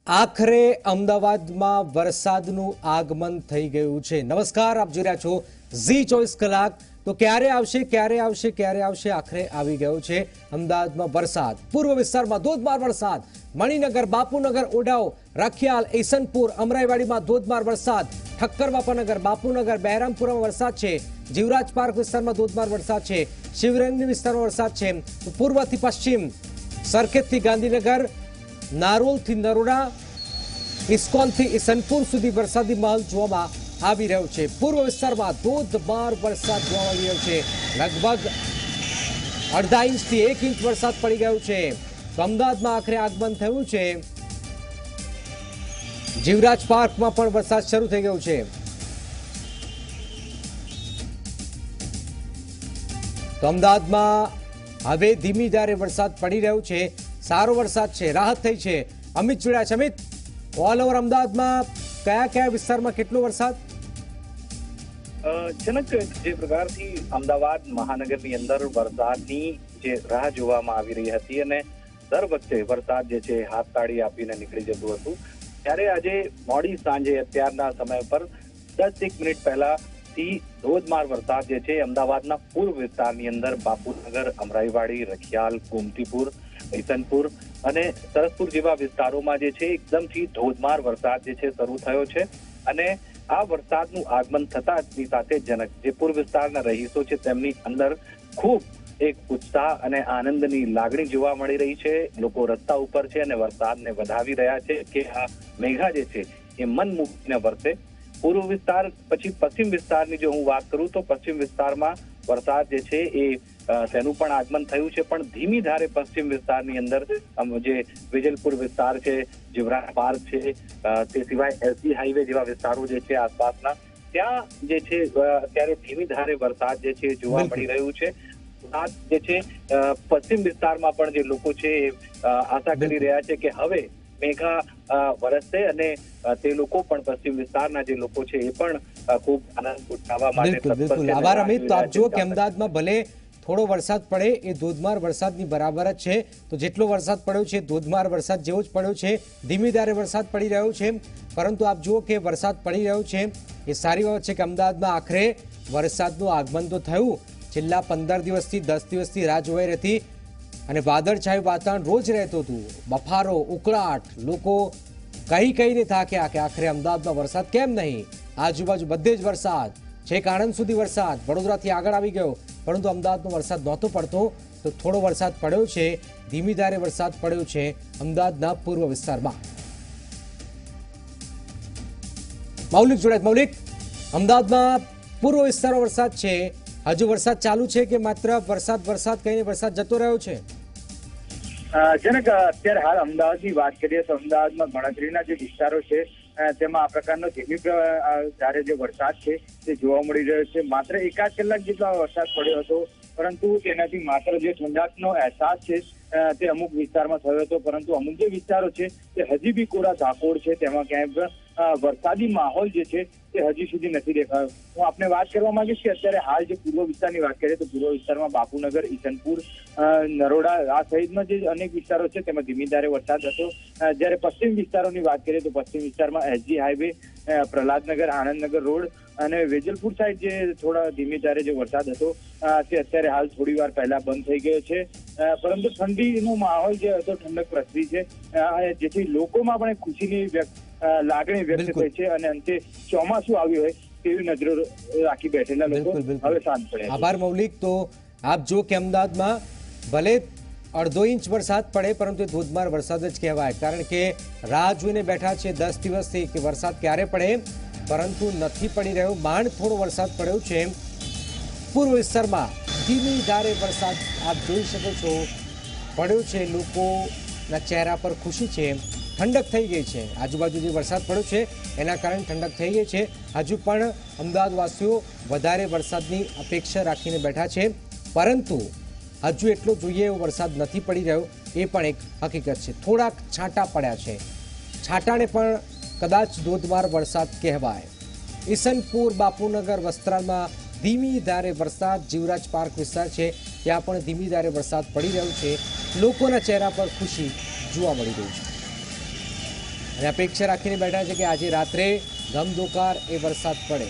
આખરે અમદાવાદમાં વરસાદનું આગમન થઈ ગયું છે। નમસ્કાર, આપ જોઈ રહ્યા છો ઝી 24 કલાક। તો ક્યારે આવશે આખરે આવી ગયો છે અમદાવાદમાં વરસાદ। પૂર્વ વિસ્તારમાં ધોધમાર વરસાદ, મણિનગર, બાપુનગર, ઓઢાવ, રખિયાલ, ઈસનપુર, અમરાઈવાડીમાં ધોધમાર વરસાદ, ઠક્કર બાપાનગર, બાપુનગર, બહેરામપુરમાં વરસાદ છે, જીવરાજ પાર્ક વિસ્તારમાં ધોધમાર વરસાદ છે, શિવરેન્દ્ર વિસ્તારમાં વરસાદ છે, પૂર્વથી પશ્ચિમ, સરખેજથી ગાંધીનગર, નારોલથી નરોડા, ઇસ્કોનથી ઈસનપુર સુધી વરસાદી માહોલ જોવામાં આવી રહ્યો છે। પૂર્વ વિસ્તારમાં ધોધમાર વરસાદ જોવા મળી રહ્યો છે। લગભગ અડધા ઇંચથી 1 ઇંચ વરસાદ પડી ગયો છે। તો અમદાવાદમાં આખરે આગમન થયું છે। જીવરાજ પાર્કમાં પણ વરસાદ શરૂ થઈ ગયો છે। તો અમદાવાદમાં હવે ધીમી ધારે વરસાદ પડી રહ્યો છે। સારો વરસાદ છે, રાહત થઈ છે। અમિત જોડાયા છે। અમિત, ઓલ ઓવર અમદાવાદમાં કયા વિસ્તારમાં કેટલો વરસાદ? જનક, જે પ્રકારથી અમદાવાદ મહાનગરની અંદર વરસાદની જે રાહ જોવામાં આવી રહી હતી અને દર વખતે વરસાદ જે છે હાથ તાળી આપીને નીકળી જતું હતું, ત્યારે આજે મોડી સાંજે અત્યારના સમય પર 10-1 મિનિટ પહેલાથી ધોધમાર વરસાદ જે છે અમદાવાદના પૂર્વ વિસ્તારની અંદર બાપુનગર, અમરાઈવાડી, રખિયાલ, ગોમતીપુર, ઈસનપુર અને સરસપુર જેવા વિસ્તારોમાં જે છે એકદમથી ધોધમાર વરસાદ જે છે શરૂ થયો છે। અને આ વરસાદનું આગમન થતાની સાથે જનક જે પૂર્વ વિસ્તારના રહીશો છે તેમની અંદર ખૂબ એક ઉત્સાહ અને આનંદની લાગણી જોવા મળી રહી છે। લોકો રસ્તા ઉપર છે અને વરસાદને વધાવી રહ્યા છે કે આ મેઘા જે છે એ મન મૂકીને વરસે। પૂર્વ વિસ્તાર પછી પશ્ચિમ વિસ્તારની જો હું વાત કરું તો પશ્ચિમ વિસ્તારમાં વરસાદ જે છે એ તેનું પણ આગમન થયું છે, પણ ધીમી ધારે પશ્ચિમ વિસ્તારની અંદર જે વેજલપુર વિસ્તાર છે, જીવરાજ પાર્ક છે, તે સિવાય એસજી હાઈવે જેવા વિસ્તારો જે છે આસપાસના, ત્યાં જે છે અત્યારે ધીમી ધારે વરસાદ જે છે જોવા મળી રહ્યું છે। જે છે પશ્ચિમ વિસ્તારમાં પણ જે લોકો છે આશા કરી રહ્યા છે કે હવે મેઘા વરસશે અને તે લોકો પણ પશ્ચિમ વિસ્તારના જે લોકો છે એ પણ ખૂબ આનંદ ઉઠાવવા માટે બિલકુલ આભાર અમિત। તો આપ જુઓ કે અમદાવાદમાં ભલે થોડો વરસાદ પડે એ ધોધમાર વરસાદની બરાબર જ છે। તો જેટલો વરસાદ પડ્યો છે ધોધમાર વરસાદ જેવો જ પડ્યો છે, ધીમી ધારે વરસાદ પડી રહ્યો છે, પરંતુ આપ જુઓ કે વરસાદ પડી રહ્યો છે એ સારી વાત છે કે અમદાવાદમાં આખરે વરસાદનું આગમન તો થયું। છેલ્લા 15 દિવસથી 10 દિવસથી રાહ જોવાઈ હતી અને વાદળછાયું વાતાવરણ રોજ રહેતું હતું, બફારો, ઉકળાટ, લોકો કહીને થાક્યા કે આખરે અમદાવાદમાં વરસાદ કેમ નહીં। આજુબાજુ બધે જ વરસાદ, છેક આણંદ સુધી વરસાદ, વડોદરાથી આગળ આવી ગયો, પરંતુ અમદાવાદમાં વરસાદ નહોતો પડતો। તો થોડો વરસાદ પડ્યો છે, ધીમી ધારે વરસાદ પડ્યો છે અમદાવાદના પૂર્વ વિસ્તારમાં। મૌલિક જોડાય। મૌલિક, અમદાવાદમાં પૂર્વ વિસ્તારમાં વરસાદ છે, હજુ વરસાદ ચાલુ છે કે માત્ર વરસાદ કહીને વરસાદ જતો રહ્યો છે? જનક, અત્યારે હાલ અમદાવાદની વાત કરીએ તો અમદાવાદમાં ગણતરીના જે વિસ્તારો છે તેમાં આ પ્રકારનો ધીમી ધારે જે વરસાદ છે તે જોવા મળી રહ્યો છે। માત્ર 1-8 કલાક જેટલો વરસાદ પડ્યો હતો, પરંતુ તેનાથી માત્ર જે ઠંડકનો અહેસાસ છે તે અમુક વિસ્તારમાં થયો હતો, પરંતુ અમુક જે વિસ્તારો છે તે હજી બી કોરા ઝાકોળ છે, તેમાં ક્યાંય વરસાદી માહોલ જે છે તે હજી સુધી નથી દેખાયો। હું આપને વાત કરવા માંગીશ કે અત્યારે હાલ જે પૂર્વ વિસ્તારની વાત કરીએ તો પૂર્વ વિસ્તારમાં બાપુનગર, ઈસનપુર, નરોડા આ સહિતના જે અનેક વિસ્તારો છે તેમાં ધીમી ધારે વરસાદ હતો। જ્યારે પશ્ચિમ વિસ્તારોની વાત કરીએ તો પશ્ચિમ વિસ્તારમાં SG highway, Prahlad Nagar, Anandnagar road અને વેજલપુર સાઈડ જે થોડા ધીમી ધારે જે વરસાદ હતો તે અત્યારે હાલ થોડી વાર પહેલા બંધ થઈ ગયો છે, પરંતુ ઠંડીનો માહોલ જે હતો ઠંડક પ્રસરી છે, જેથી લોકોમાં પણ ખુશીની લાગણી વ્યક્ત થઈ છે અને અંતે ચોમાસું આવ્યું હોય તેવી નજરો રાખી બેઠેલા લોકો હવે શાંત પડ્યા। આભાર મૌલિક। તો આપ જો કે અમદાવાદમાં ભલે અડધો ઇંચ વરસાદ પડે પરંતુ એ ધોધમાર વરસાદ જ કહેવાય, કારણ કે રાહ જોઈને બેઠા છે 10 દિવસથી કે વરસાદ ક્યારે પડે, પરંતુ નથી પડી રહ્યો। માંડ થોડો વરસાદ પડ્યો છે પૂર્વ વિસ્તારમાં, ધીમી ધારે વરસાદ આપ જોઈ શકો છો પડ્યો છે, લોકોના ચહેરા પર ખુશી છે, ઠંડક થઈ ગઈ છે। આજુબાજુ જે વરસાદ પડ્યો છે એના કારણે ઠંડક થઈ ગઈ છે। હજુ પણ અમદાવાદવાસીઓ વધારે વરસાદની અપેક્ષા રાખીને બેઠા છે, પરંતુ હજુ એટલો જોઈએ એવો વરસાદ નથી પડી રહ્યો એ પણ એક હકીકત છે। થોડાક છાંટા પડ્યા છે, છાંટાને પણ કદાચ ધોધમાર વરસાદ કહેવાય। ઈસનપુર, બાપુનગર, વસ્ત્રાલમાં ધીમી ધારે વરસાદ, જીવરાજ પાર્ક વિસ્તાર છે ત્યાં પણ ધીમી ધારે વરસાદ પડી રહ્યો છે, લોકોના ચહેરા પર ખુશી જોવા મળી રહી છે। અને અપેક્ષા રાખીને બેઠા છે કે આજે રાત્રે ધમધોકાર એ વરસાદ પડે।